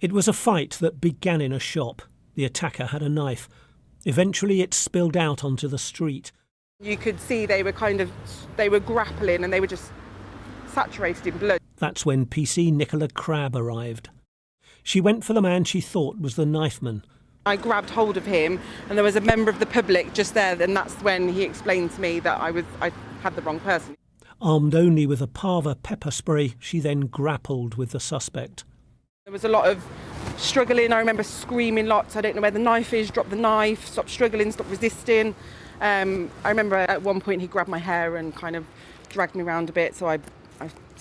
It was a fight that began in a shop. The attacker had a knife. Eventually it spilled out onto the street. You could see they were grappling and they were just saturated in blood. That's when PC Nicola Crabb arrived. She went for the man she thought was the knifeman. I grabbed hold of him and there was a member of the public just there, and that's when he explained to me that I had the wrong person. Armed only with a Parva pepper spray, she then grappled with the suspect. There was a lot of struggling. I remember screaming lots, I don't know where the knife is, drop the knife, stop struggling, stop resisting. I remember at one point he grabbed my hair and kind of dragged me around a bit, so I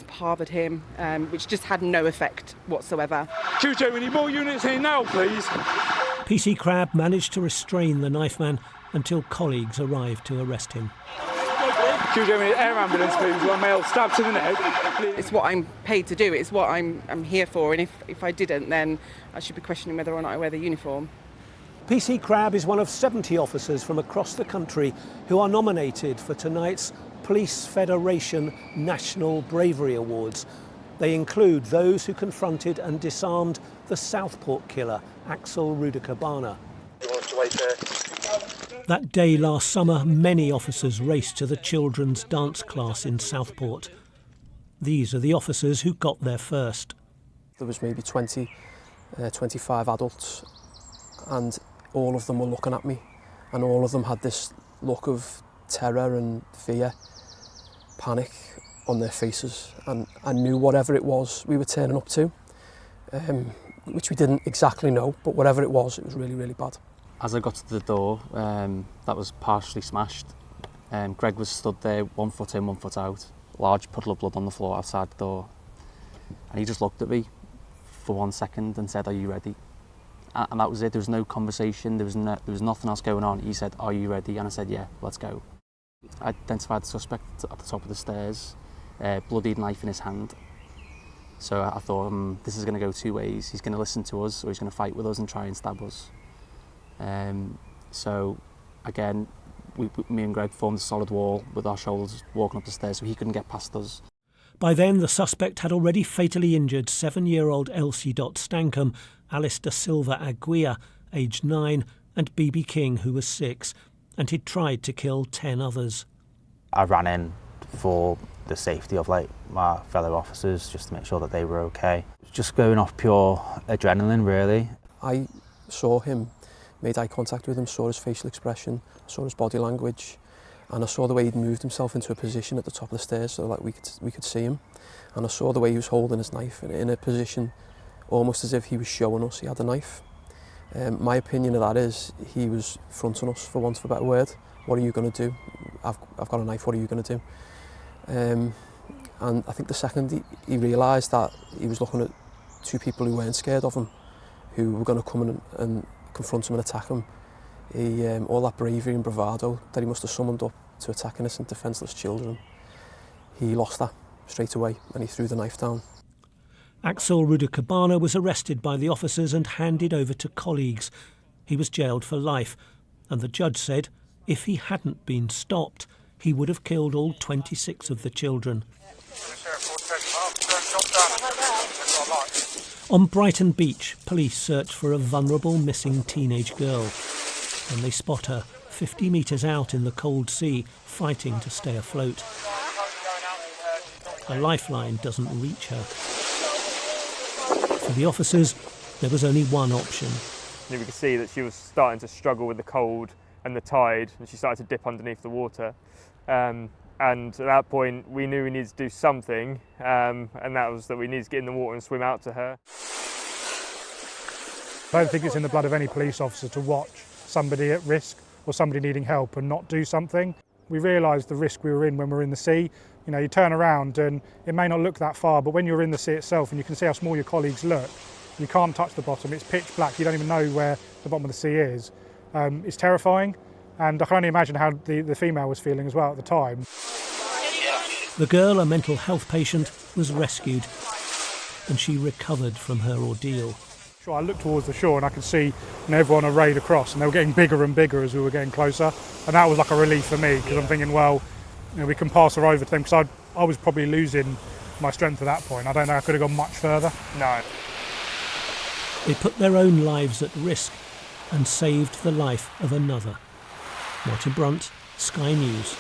parved him, which just had no effect whatsoever. QJ, we need more units here now, please. PC Crabb managed to restrain the knifeman until colleagues arrived to arrest him. QJ, we need air ambulance, please. One male stabbed to the neck. Please. It's what I'm paid to do. It's what I'm here for. And if I didn't, then I should be questioning whether or not I wear the uniform. PC Crabb is one of 70 officers from across the country who are nominated for tonight's Police Federation National Bravery Awards. They include those who confronted and disarmed the Southport killer, Axel Rudakabana. That day last summer, many officers raced to the children's dance class in Southport. These are the officers who got there first. There was maybe 25 adults, and all of them were looking at me, and all of them had this look of terror and fear, panic on their faces, and I knew whatever it was we were turning up to, which we didn't exactly know, but whatever it was really, really bad. As I got to the door, that was partially smashed. Greg was stood there, 1 foot in, 1 foot out, large puddle of blood on the floor outside the door. And he just looked at me for 1 second and said, "Are you ready?" And that was it. There was no conversation, there was nothing else going on. He said, "Are you ready?" And I said, "Yeah, let's go." I identified the suspect at the top of the stairs, bloodied knife in his hand. So I thought, this is going to go two ways. He's going to listen to us, or he's going to fight with us and try and stab us. So again, me and Greg formed a solid wall with our shoulders walking up the stairs so he couldn't get past us. By then, the suspect had already fatally injured 7-year-old Elsie Stankham, Alice da Silva Aguirre, aged 9, and BB King, who was 6, and he'd tried to kill 10 others. I ran in for the safety of my fellow officers, just to make sure that they were okay. Just going off pure adrenaline, really. I saw him, made eye contact with him, saw his facial expression, saw his body language, and I saw the way he'd moved himself into a position at the top of the stairs so we could see him. And I saw the way he was holding his knife in a position almost as if he was showing us he had a knife. My opinion of that is he was fronting us, for want of a better word. What are you going to do? I've got a knife, what are you going to do? And I think the second he realised that he was looking at two people who weren't scared of him, who were going to come in and confront him and attack him, all that bravery and bravado that he must have summoned up to attack innocent, defenceless children, he lost that straight away and he threw the knife down. Axel Rudakabana was arrested by the officers and handed over to colleagues. He was jailed for life, and the judge said if he hadn't been stopped, he would have killed all 26 of the children. On Brighton Beach, police search for a vulnerable missing teenage girl. When they spot her 50 metres out in the cold sea, fighting to stay afloat. A lifeline doesn't reach her. For the officers, there was only one option. We could see that she was starting to struggle with the cold and the tide, and she started to dip underneath the water. And at that point, we knew we needed to do something, and that was that we needed to get in the water and swim out to her. I don't think it's in the blood of any police officer to watch somebody at risk or somebody needing help and not do something. We realised the risk we were in when we were in the sea. You know, you turn around and it may not look that far, but when you're in the sea itself and you can see how small your colleagues look, you can't touch the bottom, it's pitch black, you don't even know where the bottom of the sea is. It's terrifying, and I can only imagine how the female was feeling as well at the time. The girl, a mental health patient, was rescued, and she recovered from her ordeal. So I looked towards the shore and I could see everyone arrayed across, and they were getting bigger and bigger as we were getting closer, and that was like a relief for me, because I'm thinking, well, we can pass her over to them, because I was probably losing my strength at that point. I don't know, I could have gone much further. No. They put their own lives at risk and saved the life of another. Martin Brunt, Sky News.